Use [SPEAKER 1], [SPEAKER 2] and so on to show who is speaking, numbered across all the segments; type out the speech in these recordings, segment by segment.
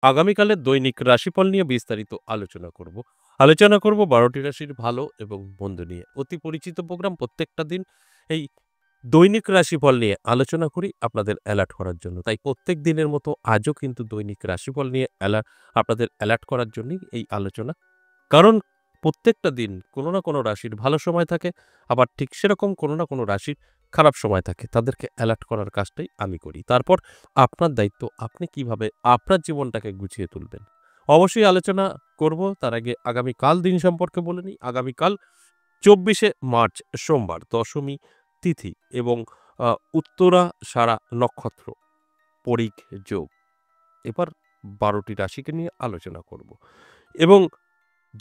[SPEAKER 1] আগামীকালের দৈনিক রাশিফল নিয়ে বিস্তারিত আলোচনা করব ১২টি রাশির ভালো এবং মন্দ নিয়ে। অতি পরিচিত প্রোগ্রাম প্রত্যেকটা দিন এই দৈনিক রাশিফল নিয়ে আলোচনা করি আপনাদের অ্যালার্ট করার জন্য। তাই প্রত্যেক দিনের মতো আজও কিন্তু দৈনিক রাশিফল নিয়ে আপনাদের অ্যালার্ট করার জন্যই এই আলোচনা। কারণ প্রত্যেকটা দিন কোনো না কোনো রাশির ভালো সময় থাকে, আবার ঠিক সেরকম কোনো না কোনো রাশির খারাপ সময় থাকে। তাদেরকে অ্যালার্ট করার কাজটাই আমি করি। তারপর আপনার দায়িত্ব আপনি কিভাবে আপনার জীবনটাকে গুছিয়ে তুলবেন। অবশ্যই আলোচনা করব। তার আগে আগামীকাল দিন সম্পর্কে বলে নিই। আগামীকাল ২৪শে মার্চ সোমবার, দশমী তিথি এবং আ উত্তরাষাঢ়া নক্ষত্র, পরিগ যোগ। এবার ১২টি রাশিকে নিয়ে আলোচনা করব এবং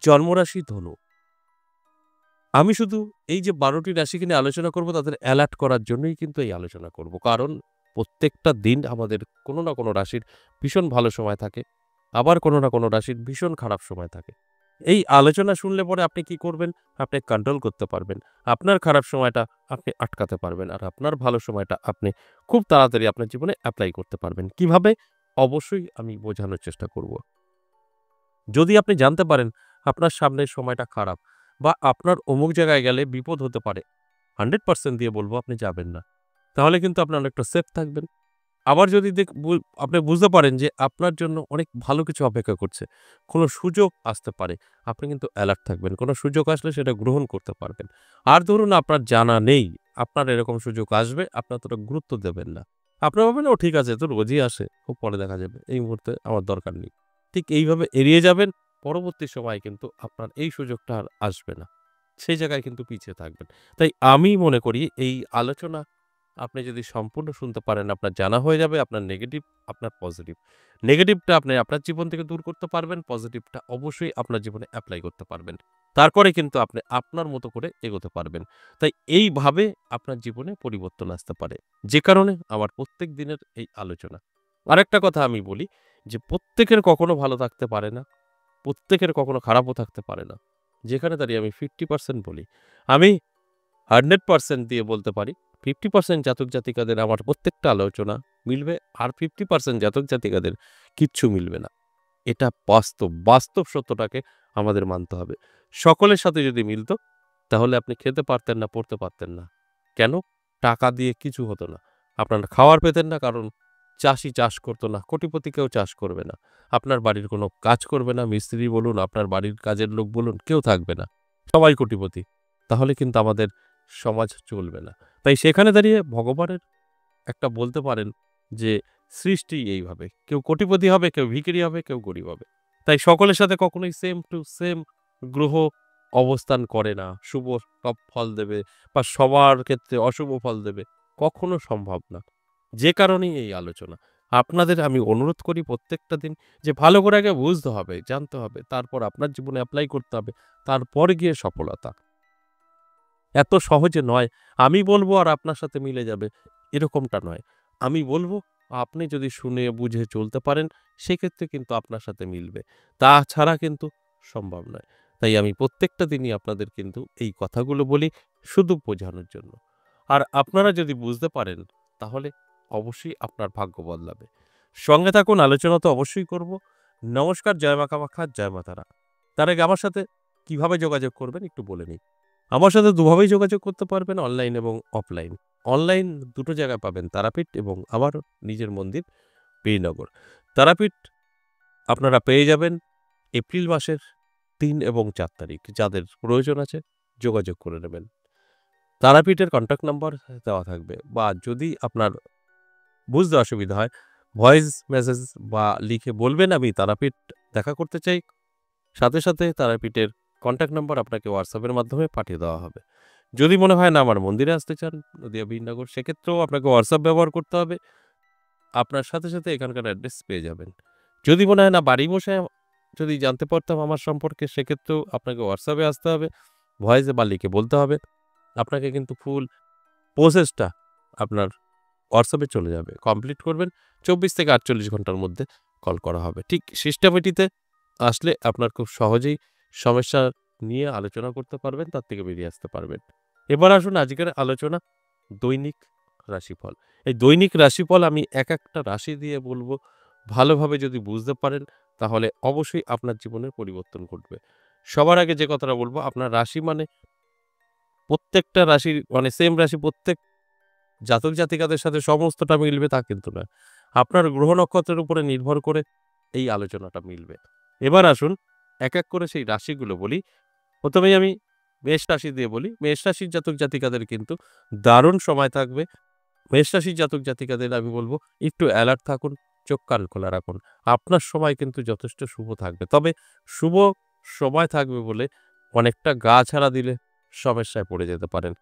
[SPEAKER 1] জন্মরাশি ধনু। আমি শুধু এই যে ১২টি রাশিকে নিয়ে আলোচনা করব তাদের অ্যালার্ট করার জন্যই কিন্তু এই আলোচনা করব। কারণ প্রত্যেকটা দিন আমাদের কোনো না কোনো রাশির ভীষণ ভালো সময় থাকে। আবার কোনো না কোনো রাশির ভীষণ খারাপ সময় থাকে। এই আলোচনা শুনলে পরে আপনি কি করবেন? আপনি কন্ট্রোল করতে পারবেন। আপনার খারাপ সময়টা আপনি আটকাতে পারবেন। আর আপনার ভালো সময়টা আপনি খুব তাড়াতাড়ি আপনার জীবনে এপ্লাই করতে পারবেন। কিভাবে? অবশ্যই আমি বোঝানোর চেষ্টা করব। যদি আপনি জানতে পারেন আপনার সামনের সময়টা খারাপ বা আপনার অমুক জায়গায় গেলে বিপদ হতে পারে, 100% দিয়ে বলব আপনি যাবেন না। তাহলে কিন্তু আপনি অনেকটা সেফ থাকবেন। আবার যদি আপনি বুঝতে পারেন যে আপনার জন্য অনেক ভালো কিছু অপেক্ষা করছে, কোনো সুযোগ আসতে পারে, আপনি কিন্তু অ্যালার্ট থাকবেন। কোনো সুযোগ আসলে সেটা গ্রহণ করতে পারবেন। আর ধরুন আপনার জানা নেই, আপনার এরকম সুযোগ আসবে, আপনি অতটা গুরুত্ব দেবেন না। আপনি ভাববেন, "ও ঠিক আছে, তো রোজই আসে, ও পরে দেখা যাবে। এই মুহূর্তে আমার দরকার নেই।" ঠিক এইভাবে এড়িয়ে যাবেন। পরবর্তী সময়ে কিন্তু আপনার এই সুযোগটা আর আসবে না। সেই জায়গায় কিন্তু পিছিয়ে থাকবেন। তাই আমি মনে করি এই আলোচনা আপনি যদি সম্পূর্ণ শুনতে পারেন, আপনার জানা হয়ে যাবে আপনার নেগেটিভ, আপনার পজিটিভ। নেগেটিভটা আপনি আপনার জীবন থেকে দূর করতে পারবেন, পজিটিভটা অবশ্যই আপনার জীবনে এপ্লাই করতে পারবেন। তারপরে কিন্তু আপনি আপনার মতো করে এগোতে পারবেন। তাই এইভাবে আপনার জীবনে পরিবর্তন আসতে পারে। যে কারণে আমার প্রত্যেক দিনের এই আলোচনা। আরেকটা কথা আমি বলি যে প্রত্যেকের কখনো ভালো থাকতে পারে না। প্রত্যেকের কখনো খারাপও থাকতে পারে না। যেখানে দাঁড়িয়ে আমি 50% বলি। আমি 100% দিয়ে বলতে পারি 50% জাতক জাতিকাদের আমার প্রত্যেকটা আলোচনা মিলবে, আর 50% জাতক জাতিকাদের কিচ্ছু মিলবে না। এটা বাস্তব। বাস্তব সত্যটাকে আমাদের মানতে হবে। সকলের সাথে যদি মিলত তাহলে আপনি খেতে পারতেন না, পড়তে পারতেন না। কেন? টাকা দিয়ে কিছু হতো না। আপনারা খাওয়ার পেতেন না, কারণ চাষী চাষ করত না। কোটিপতি কেউ চাষ করবে না। আপনার বাড়ির কোনো কাজ করবে না। মিস্ত্রি বলুন, আপনার বাড়ির কাজের লোক বলুন, কেউ থাকবে না। সবাই কোটিপতি। তাহলে কিন্তু আমাদের সমাজ চলবে না। তাই সেখানে দাঁড়িয়ে ভগবানের একটা বলতে পারেন যে সৃষ্টি এইভাবে। কেউ কোটিপতি হবে, কেউ ভিখারি হবে, কেউ গরিব হবে। তাই সকলের সাথে কখনোই সেম টু সেম গ্রহ অবস্থান করে না। শুভ সব ফল দেবে বা সবার ক্ষেত্রে অশুভ ফল দেবে। কখনো সম্ভব না। যে কারণেই এই আলোচনা। আপনাদের আমি অনুরোধ করি প্রত্যেকটা দিন যে ভালো করে আগে বুঝতে হবে, জানতে হবে। তারপর আপনার জীবনে এপ্লাই করতে হবে। তারপর গিয়ে সফলতা। এত সহজে নয়, আমি বলব আর আপনার সাথে মিলে যাবে, এরকমটা নয়। আমি বলব, আপনি যদি শুনে বুঝে চলতে পারেন, সেক্ষেত্রে কিন্তু আপনার সাথে মিলবে। তাছাড়া কিন্তু সম্ভব নয়। তাই আমি প্রত্যেকটা দিনই আপনাদের কিন্তু এই কথাগুলো বলি শুধু বোঝানোর জন্য। আর আপনারা যদি বুঝতে পারেন, তাহলে অবশ্যই আপনার ভাগ্য বদলাবে। সঙ্গে থাকুন, আলোচনা তো অবশ্যই করব। নমস্কার, জয় মা কামাখ্যা, জয় মা তারা। তার আগে আমার সাথে কিভাবে যোগাযোগ করবেন একটু বলে নিই। আমার সাথে দুভাবেই যোগাযোগ করতে পারবেন, অনলাইন এবং অফলাইন। অনলাইন দুটো জায়গায় পাবেন, তারাপীঠ এবং আমার নিজের মন্দির বীরনগর। তারাপীঠ আপনারা পেয়ে যাবেন এপ্রিল মাসের ৩ এবং ৪ তারিখ। যাদের প্রয়োজন আছে যোগাযোগ করে নেবেন। তারাপীঠের কন্ট্যাক্ট নাম্বার দেওয়া থাকবে, বা যদি আপনার বুঝতে অসুবিধা হয়, ভয়েস মেসেজ বা লিখে বলবেন আমি তারাপীঠ দেখা করতে চাই। সাথে তারাপীঠের কন্ট্যাক্ট নাম্বার আপনাকে WhatsApp এর মাধ্যমে পাঠিয়ে দেওয়া হবে। যদি মনে হয় না আমার মন্দিরে আসতে চান, নদীয়া বীরনগর, সেক্ষেত্রেও আপনাকে WhatsApp ব্যবহার করতে হবে। আপনার সাথে এখানকার অ্যাড্রেস পেয়ে যাবেন। যদি মনে হয় না বাড়ি বসে যদি জানতে পারতাম আমার সম্পর্কে, সেক্ষেত্রেও আপনাকে WhatsApp এ আসতে হবে। ভয়েসে বা লিখে বলতে হবে। আপনাকে কিন্তু ফুল প্রসেসটা আপনার WhatsApp এ চলে যাবে। কমপ্লিট করবেন ২৪ থেকে ৪৮ ঘন্টার মধ্যে কল করা হবে। ঠিক সিস্টেমেটিতে আসলে আপনার খুব সহজেই সমস্যা নিয়ে আলোচনা করতে পারবেন, তার থেকে বেরিয়ে আসতে পারবেন। এবার আসুন আজকের আলোচনা দৈনিক রাশিফল। এই দৈনিক রাশিফল আমি এক একটা রাশি দিয়ে বলব ভালোভাবে যদি বুঝতে পারেন তাহলে অবশ্যই আপনার জীবনের পরিবর্তন ঘটবে। সবার আগে যে কথাটা বলব, আপনার রাশি মানে প্রত্যেকটা রাশির মানে সেম রাশি প্রত্যেক জাতক-জাতিকাদের সাথে সমস্তটা মিলবে তা কিন্তু না। আপনার গ্রহ নক্ষত্রের উপরে নির্ভর করে এই আলোচনাটা মিলবে। এবার আসুন এক করে সেই রাশিগুলো বলি। ১ম এই আমি মেষ রাশি দিয়ে বলি। মেষ রাশির জাতক-জাতিকাদের কিন্তু দারুণ সময় থাকবে। মেষ রাশির জাতক-জাতিকাদের আমি বলব একটু এলার্ট থাকুন, চোখ কান খোলা রাখুন। আপনার সময় কিন্তু যথেষ্ট শুভ থাকবে। তবে শুভ সময় থাকবে বলে অনেকটা গা ছাড়া দিলে সমস্যায় পড়ে যেতে পারেন।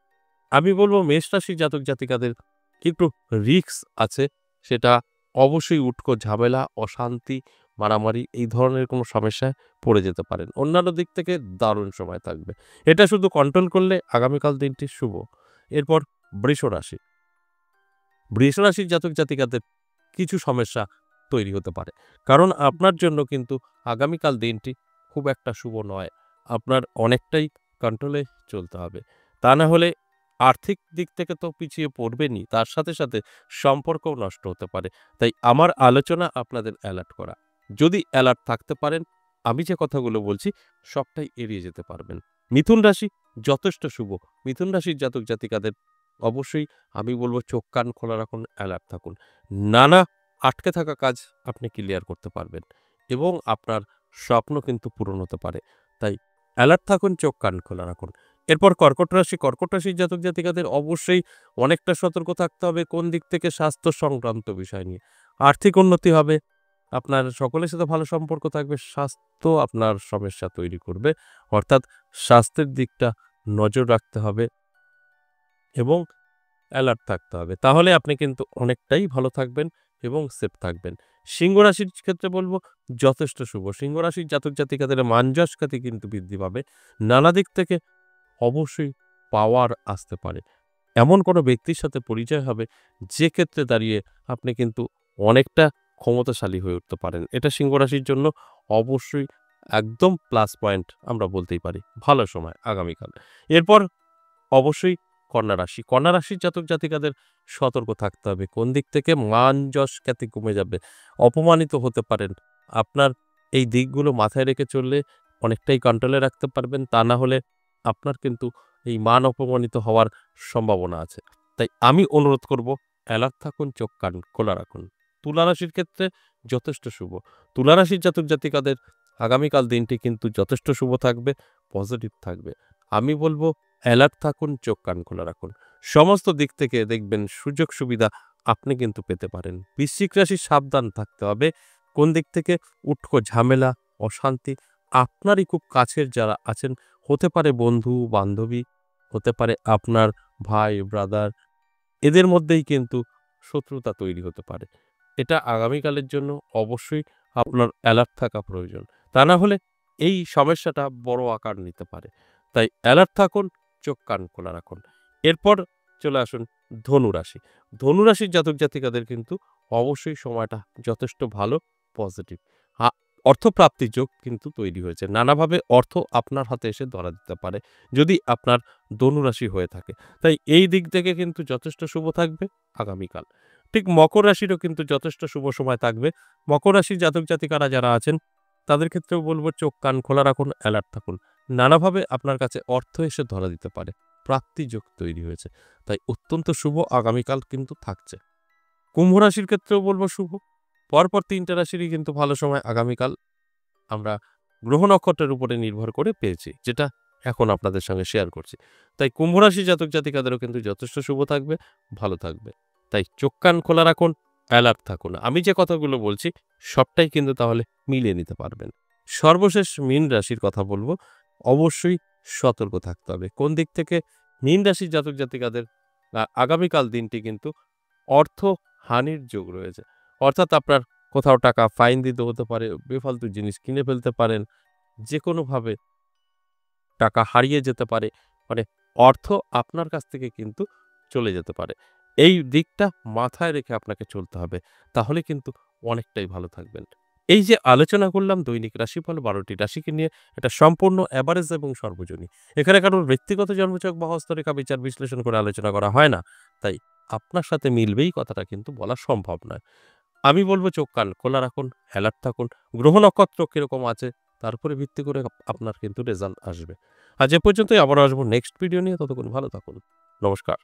[SPEAKER 1] আমি বলব মেষ রাশির জাতক-জাতিকাদের কিন্তু রিস্ক আছে। সেটা অবশ্যই উটকো ঝামেলা, অশান্তি, মারামারি এই ধরনের কোনো সমস্যায় পড়ে যেতে পারেন। অন্যান্য দিক থেকে দারুণ সময় থাকবে। এটা শুধু কন্ট্রোল করলে আগামীকাল দিনটি শুভ। এরপর বৃষ রাশি। বৃষ রাশির জাতক-জাতিকাদের কিছু সমস্যা তৈরি হতে পারে। কারণ আপনার জন্য কিন্তু আগামীকাল দিনটি খুব একটা শুভ নয়। আপনার অনেকটাই কন্ট্রোলে চলতে হবে। তা না হলে আর্থিক দিক থেকে তো পিছিয়ে পড়বেনই, তার সাথে, সাথে সম্পর্কও নষ্ট হতে পারে। তাই আমার আলোচনা আপনাদের এলার্ট করা। যদি এলার্ট থাকতে পারেন, আমি যে কথাগুলো বলছি সবটাই এড়িয়ে যেতে পারবেন। মিথুন রাশি যথেষ্ট শুভ। মিথুন রাশির জাতক-জাতিকাদের অবশ্যই আমি বলব চোখ কান খোলা রাখুন, এলার্ট থাকুন। নানা আটকে থাকা কাজ আপনি ক্লিয়ার করতে পারবেন এবং আপনার স্বপ্ন কিন্তু পূরণ হতে পারে। তাই এলার্ট থাকুন, চোখ কান খোলা রাখুন। এরপর কর্কট রাশি। কর্কট রাশির জাতক-জাতিকাদের অবশ্যই অনেকটা সতর্ক থাকতে হবে কোন দিক থেকে স্বাস্থ্য সংক্রান্ত বিষয় নিয়ে। আর্থিক উন্নতি হবে, আপনার সকলের সাথে ভালো সম্পর্ক থাকবে। স্বাস্থ্য আপনার সমস্যা তৈরি করবে। অর্থাৎ স্বাস্থ্যের দিকটা নজর রাখতে হবে এবং অ্যালার্ট থাকতে হবে। তাহলে আপনি কিন্তু অনেকটাই ভালো থাকবেন এবং সেফ থাকবেন। সিংহ রাশির ক্ষেত্রে বলব যথেষ্ট শুভ। সিংহ রাশির জাতক-জাতিকাদের মান-যশ খ্যাতি কিন্তু বৃদ্ধি পাবে। নানা দিক থেকে অবশ্যই পাওয়ার আসতে পারে। এমন কোনো ব্যক্তির সাথে পরিচয় হবে যে ক্ষেত্রে দাঁড়িয়ে আপনি কিন্তু অনেকটা ক্ষমতাশালী হয়ে উঠতে পারেন। এটা সিংহ রাশির জন্য অবশ্যই একদম প্লাস পয়েন্ট আমরা বলতেই পারি। ভালো সময় আগামীকাল। এরপর অবশ্যই কন্যা রাশি। কন্যা রাশির জাতক-জাতিকাদের সতর্ক থাকতে হবে। কোন দিক থেকে মান-যশ খ্যাতি কমে যাবে। অপমানিত হতে পারেন। আপনার এই দিকগুলো মাথায় রেখে চললে অনেকটাই কন্ট্রোলে রাখতে পারবেন। তা না হলে আপনার কিন্তু এই মান অপমানিত হওয়ার সম্ভাবনা আছে। তাই আমি অনুরোধ করব অ্যালার্ট থাকুন, চোখ কান খোলা রাখুন। তুলা রাশির ক্ষেত্রে যথেষ্ট শুভ। তুলা রাশির জাতক-জাতিকাদের আগামীকাল দিনটি কিন্তু যথেষ্ট শুভ থাকবে, পজিটিভ থাকবে। আমি বলব অ্যালার্ট থাকুন, চোখ কান খোলা রাখুন। সমস্ত দিক থেকে দেখবেন সুযোগ সুবিধা আপনি কিন্তু পেতে পারেন। বৃশ্চিক রাশি সাবধান থাকতে হবে। কোন দিক থেকে উটকো ঝামেলা, অশান্তি আপনারই খুব কাছের যারা আছেন, হতে পারে বন্ধু-বান্ধবী, হতে পারে আপনার ভাই, ব্রাদার, এদের মধ্যেই কিন্তু শত্রুতা তৈরি হতে পারে। এটা আগামীকালের জন্য অবশ্যই আপনার অ্যালার্ট থাকা প্রয়োজন। তা না হলে এই সমস্যাটা বড় আকার নিতে পারে। তাই অ্যালার্ট থাকুন, চোখ কান খোলা রাখুন। এরপর চলে আসুন ধনু রাশি। ধনু রাশির জাতক-জাতিকাদের কিন্তু অবশ্যই সময়টা যথেষ্ট ভালো, পজিটিভ। আ অর্থপ্রাপ্তির যোগ কিন্তু তৈরি হয়েছে। নানাভাবে অর্থ আপনার হাতে এসে ধরা দিতে পারে, যদি আপনার ধনু রাশি হয়ে থাকে। তাই এই দিক থেকে কিন্তু যথেষ্ট শুভ থাকবে আগামীকাল। ঠিক মকর রাশিরও কিন্তু যথেষ্ট শুভ সময় থাকবে। মকর রাশির জাতক-জাতিকারা যারা আছেন তাদের ক্ষেত্রেও বলব চোখ কান খোলা রাখুন, অ্যালার্ট থাকুন। নানাভাবে আপনার কাছে অর্থ এসে ধরা দিতে পারে। প্রাপ্তিযোগ তৈরি হয়েছে। তাই অত্যন্ত শুভ আগামীকাল কিন্তু থাকছে। কুম্ভ রাশির ক্ষেত্রেও বলব শুভ। পরপর ৩ টে রাশিরই কিন্তু ভালো সময় আগামীকাল আমরা গ্রহ নক্ষত্রের উপরে নির্ভর করে পেয়েছি, যেটা এখন আপনাদের সঙ্গে শেয়ার করছি। তাই কুম্ভ রাশি জাতক-জাতিকাদেরও কিন্তু যথেষ্ট শুভ থাকবে, ভালো থাকবে। তাই চোখ কান খোলা রাখুন, অ্যালার্ট থাকুন। আমি যে কথাগুলো বলছি সবটাই কিন্তু তাহলে মিলিয়ে নিতে পারবেন। সর্বশেষ মীন রাশির কথা বলব। অবশ্যই সতর্ক থাকতে হবে। কোন দিক থেকে? মীন রাশির জাতক-জাতিকাদের আগামীকাল দিনটি কিন্তু অর্থ হানির যোগ রয়েছে। অর্থাৎ আপনার কোথাও টাকা ফাইন দিতে হতে পারে, বেফালতু জিনিস কিনে ফেলতে পারেন। যেকোনোভাবে টাকা হারিয়ে যেতে পারে। মানে অর্থ আপনার কাছ থেকে কিন্তু চলে যেতে পারে। এই দিকটা মাথায় রেখে আপনাকে চলতে হবে। তাহলে কিন্তু অনেকটাই ভালো থাকবেন। এই যে আলোচনা করলাম দৈনিক রাশিফল ১২ টি রাশিকে নিয়ে, এটা সম্পূর্ণ এভারেজ এবং সর্বজনীন। এখানে কারোর ব্যক্তিগত জন্মছক বা হস্তরেখা বিচার বিশ্লেষণ করে আলোচনা করা হয় না। তাই আপনার সাথে মিলবেই কথাটা কিন্তু বলা সম্ভব নয়। আমি বলব চোখ কান খোলা রাখুন, অ্যালার্ট থাকুন। গ্রহ নক্ষত্র কিরকম আছে তার উপরে ভিত্তি করে আপনার কিন্তু রেজাল্ট আসবে। আজ এ পর্যন্তই, আবারও আসবো নেক্সট ভিডিও নিয়ে। ততক্ষণ ভালো থাকুন। নমস্কার।